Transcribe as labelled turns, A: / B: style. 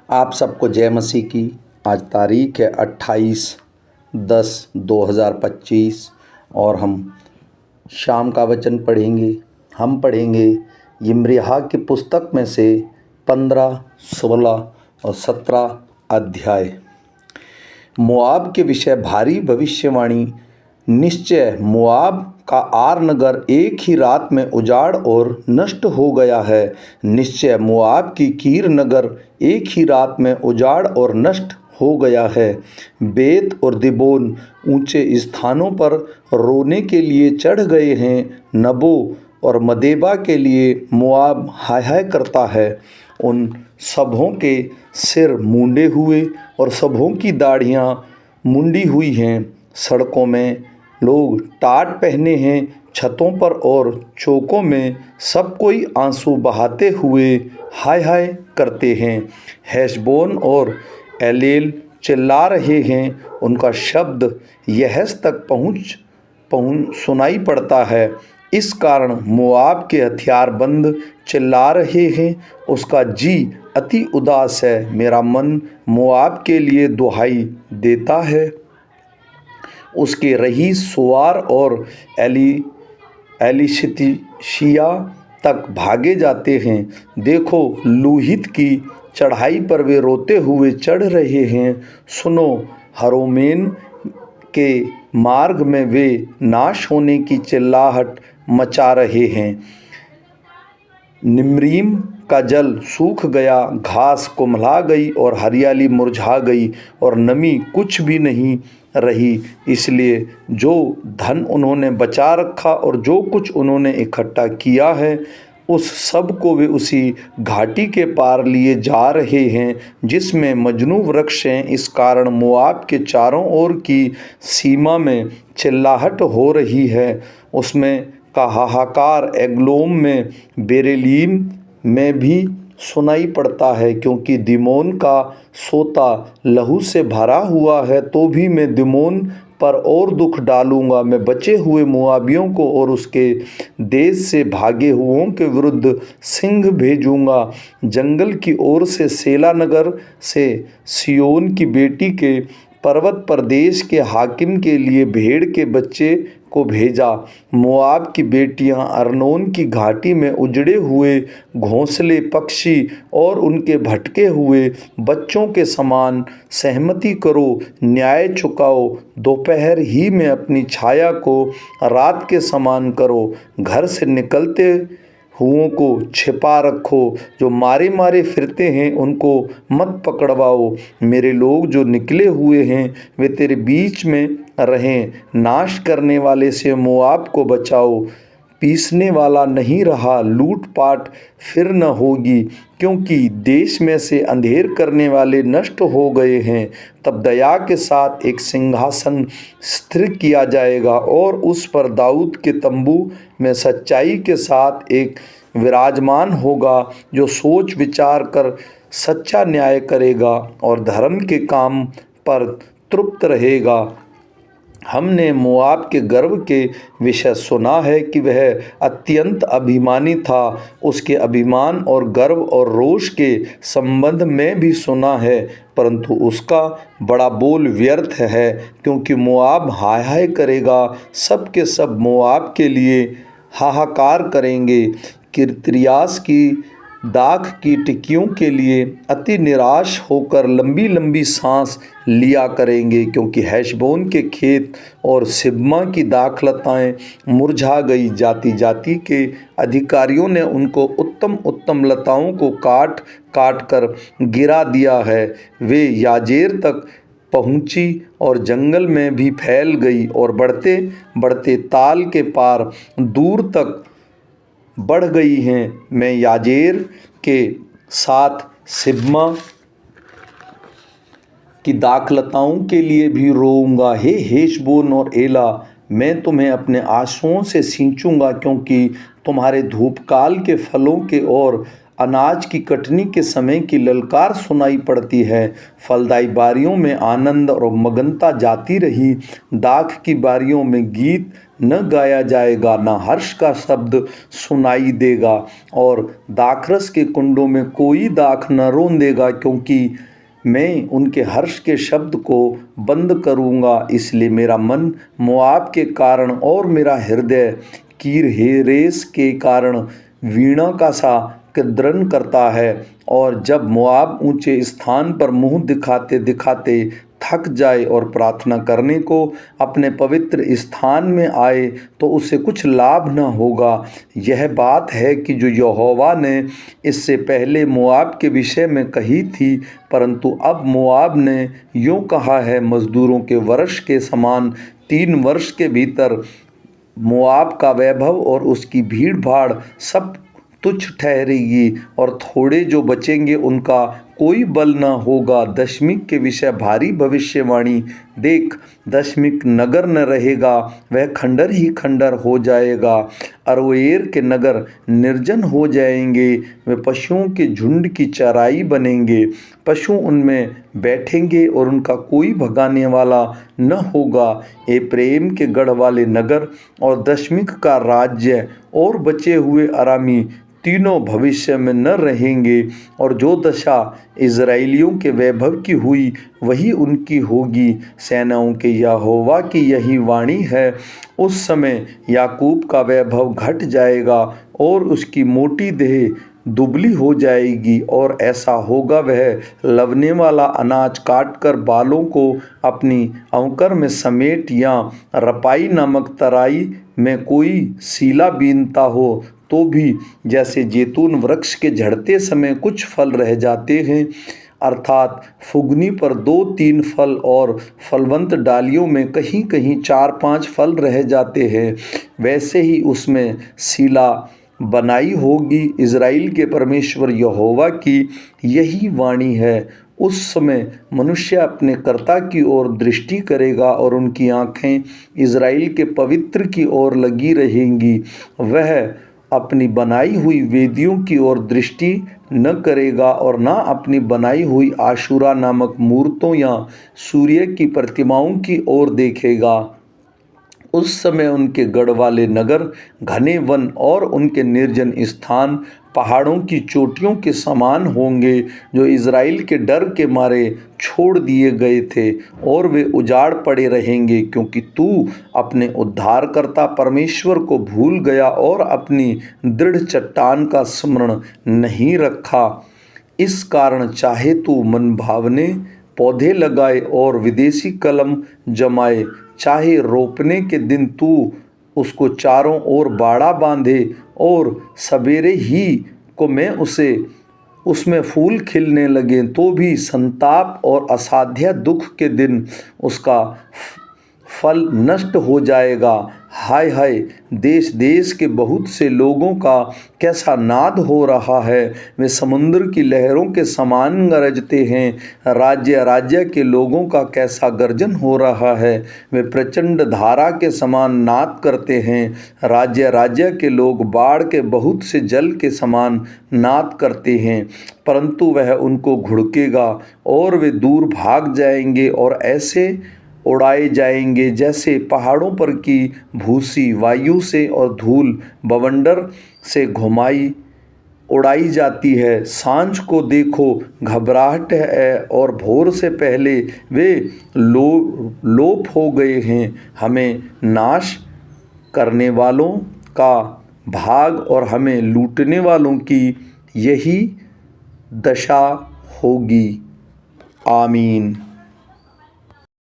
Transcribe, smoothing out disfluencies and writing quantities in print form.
A: आप सबको जय मसीह की। आज तारीख है 28/10/2025 और हम शाम का वचन पढ़ेंगे। हम पढ़ेंगे यिर्मयाह की पुस्तक में से 15, 16 और 17 अध्याय। मोआब के विषय भारी भविष्यवाणी। निश्चय मोआब का आर नगर एक ही रात में उजाड़ और नष्ट हो गया है। निश्चय मोआब की कीर नगर एक ही रात में उजाड़ और नष्ट हो गया है। बेत और दिबोन ऊंचे स्थानों पर रोने के लिए चढ़ गए हैं। नबो और मदेबा के लिए मोआब हाय हाय करता है। उन सबों के सिर मूंडे हुए और सबों की दाढ़ियाँ मुंडी हुई हैं। सड़कों में लोग टाट पहने हैं। छतों पर और चौकों में सब कोई आंसू बहाते हुए हाय हाय करते हैं। हेशबोन और एलेल चिल्ला रहे हैं। उनका शब्द यहस तक पहुँच सुनाई पड़ता है। इस कारण मोआब के हथियारबंद चिल्ला रहे हैं। उसका जी अति उदास है। मेरा मन मोआब के लिए दुहाई देता है। उसके रईस सोआर और एलीशितिशिया तक भागे जाते हैं। देखो, लूहित की चढ़ाई पर वे रोते हुए चढ़ रहे हैं। सुनो, हरोमेन के मार्ग में वे नाश होने की चिल्लाहट मचा रहे हैं। निम्रीम का जल सूख गया, घास कुम्हला गई और हरियाली मुरझा गई और नमी कुछ भी नहीं रही। इसलिए जो धन उन्होंने बचा रखा और जो कुछ उन्होंने इकट्ठा किया है, उस सब को वे उसी घाटी के पार लिए जा रहे हैं जिसमें मजनू वृक्ष हैं। इस कारण मोआब के चारों ओर की सीमा में चिल्लाहट हो रही है। उसमें का हाहाकार एग्लोम में बेरेलीम में भी सुनाई पड़ता है, क्योंकि दिमोन का सोता लहू से भरा हुआ है। तो भी मैं दिमोन पर और दुख डालूंगा। मैं बचे हुए मोआबियों को और उसके देश से भागे हुओं के विरुद्ध सिंह भेजूंगा। जंगल की ओर से सेला नगर से सियोन की बेटी के पर्वत प्रदेश के हाकिम के लिए भेड़ के बच्चे को भेजा। मोआब की बेटियां अर्नोन की घाटी में उजड़े हुए घोंसले पक्षी और उनके भटके हुए बच्चों के समान सहमति करो, न्याय चुकाओ। दोपहर ही में अपनी छाया को रात के समान करो। घर से निकलते हुओं को छिपा रखो। जो मारे मारे फिरते हैं उनको मत पकड़वाओ। मेरे लोग जो निकले हुए हैं वे तेरे बीच में रहें। नाश करने वाले से मोआब को बचाओ। पीसने वाला नहीं रहा, लूटपाट फिर न होगी, क्योंकि देश में से अंधेर करने वाले नष्ट हो गए हैं। तब दया के साथ एक सिंहासन स्थिर किया जाएगा और उस पर दाऊद के तंबू में सच्चाई के साथ एक विराजमान होगा, जो सोच विचार कर सच्चा न्याय करेगा और धर्म के काम पर तृप्त रहेगा। हमने मोआब के गर्व के विषय सुना है कि वह अत्यंत अभिमानी था। उसके अभिमान और गर्व और रोष के संबंध में भी सुना है, परंतु उसका बड़ा बोल व्यर्थ है, क्योंकि मोआब हाय हाय करेगा। सब के सब मोआब के लिए हाहाकार करेंगे। किर्तियास की दाख की टिक्कियों के लिए अति निराश होकर लंबी लंबी सांस लिया करेंगे, क्योंकि हेशबोन के खेत और सिब्मा की दाखलताएं मुरझा गई। जाति जाति के अधिकारियों ने उनको उत्तम उत्तम लताओं को काट काट कर गिरा दिया है। वे याजेर तक पहुंची और जंगल में भी फैल गई और बढ़ते बढ़ते ताल के पार दूर तक बढ़ गई हैं। मैं याजेर के साथ सिब्मा की दाखलताओं के लिए भी रोऊंगा। हे हेशबोन और एला, मैं तुम्हें अपने आंसुओं से सींचूंगा, क्योंकि तुम्हारे धूपकाल के फलों के और अनाज की कटनी के समय की ललकार सुनाई पड़ती है। फलदाई बारियों में आनंद और मगनता जाती रही। दाख की बारियों में गीत न गाया जाएगा, न हर्ष का शब्द सुनाई देगा, और दाखरस के कुंडों में कोई दाख न रोंदेगा, क्योंकि मैं उनके हर्ष के शब्द को बंद करूँगा। इसलिए मेरा मन मोआब के कारण और मेरा हृदय कीर हेरेस के कारण वीणा का सा कृद्रन करता है। और जब मोआब ऊंचे स्थान पर मुंह दिखाते दिखाते थक जाए और प्रार्थना करने को अपने पवित्र स्थान में आए, तो उसे कुछ लाभ न होगा। यह बात है कि जो यहोवा ने इससे पहले मोआब के विषय में कही थी, परंतु अब मोआब ने यूँ कहा है, मजदूरों के वर्ष के समान 3 वर्ष के भीतर मोआब का वैभव और उसकी भीड़ भाड़ सब तुच्छ ठहरेगी, और थोड़े जो बचेंगे उनका कोई बल न होगा। दशमिक के विषय भारी भविष्यवाणी, देख दशमिक नगर न रहेगा, वह खंडर ही खंडर हो जाएगा। अरोएर के नगर निर्जन हो जाएंगे, वे पशुओं के झुंड की चराई बनेंगे। पशु उनमें बैठेंगे और उनका कोई भगाने वाला न होगा। एप्रेम के गढ़ वाले नगर और दशमिक का राज्य और बचे हुए अरामी तीनों भविष्य में न रहेंगे, और जो दशा इज़राइलियों के वैभव की हुई वही उनकी होगी। सेनाओं के यहोवा की यही वाणी है, उस समय याकूब का वैभव घट जाएगा और उसकी मोटी देह दुबली हो जाएगी, और ऐसा होगा वह लवने वाला अनाज काटकर बालों को अपनी औंकर में समेट, या रपाई नामक तराई में कोई सीला बीनता हो तो भी जैसे जैतून वृक्ष के झड़ते समय कुछ फल रह जाते हैं, अर्थात फुगनी पर 2-3 फल और फलवंत डालियों में कहीं कहीं 4-5 फल रह जाते हैं, वैसे ही उसमें सीला बनाई होगी। इज़राइल के परमेश्वर यहोवा की यही वाणी है। उस समय मनुष्य अपने कर्ता की ओर दृष्टि करेगा और उनकी आँखें इज़राइल के पवित्र की ओर लगी रहेंगी। वह अपनी बनाई हुई वेदियों की ओर दृष्टि न करेगा और न अपनी बनाई हुई आशुरा नामक मूर्तों या सूर्य की प्रतिमाओं की ओर देखेगा। उस समय उनके गढ़ वाले नगर, घने वन और उनके निर्जन स्थान पहाड़ों की चोटियों के समान होंगे, जो इज़राइल के डर के मारे छोड़ दिए गए थे, और वे उजाड़ पड़े रहेंगे, क्योंकि तू अपने उद्धारकर्ता परमेश्वर को भूल गया और अपनी दृढ़ चट्टान का स्मरण नहीं रखा। इस कारण चाहे तू मनभावने पौधे लगाए और विदेशी कलम जमाए, चाहे रोपने के दिन तू उसको चारों ओर बाड़ा बांधे, और सवेरे ही को मैं उसमें फूल खिलने लगे, तो भी संताप और असाध्य दुख के दिन उसका फल नष्ट हो जाएगा। हाय हाय, देश देश के बहुत से लोगों का कैसा नाद हो रहा है, वे समुद्र की लहरों के समान गरजते हैं। राज्य राज्य के लोगों का कैसा गर्जन हो रहा है, वे प्रचंड धारा के समान नाद करते हैं। राज्य राज्य के लोग बाढ़ के बहुत से जल के समान नाद करते हैं, परंतु वह उनको घुड़केगा और वे दूर भाग जाएंगे और ऐसे उड़ाए जाएंगे जैसे पहाड़ों पर की भूसी वायु से और धूल बवंडर से उड़ाई जाती है। सांझ को देखो घबराहट है और भोर से पहले वे लोप हो गए हैं। हमें नाश करने वालों का भाग और हमें लूटने वालों की यही दशा होगी। आमीन।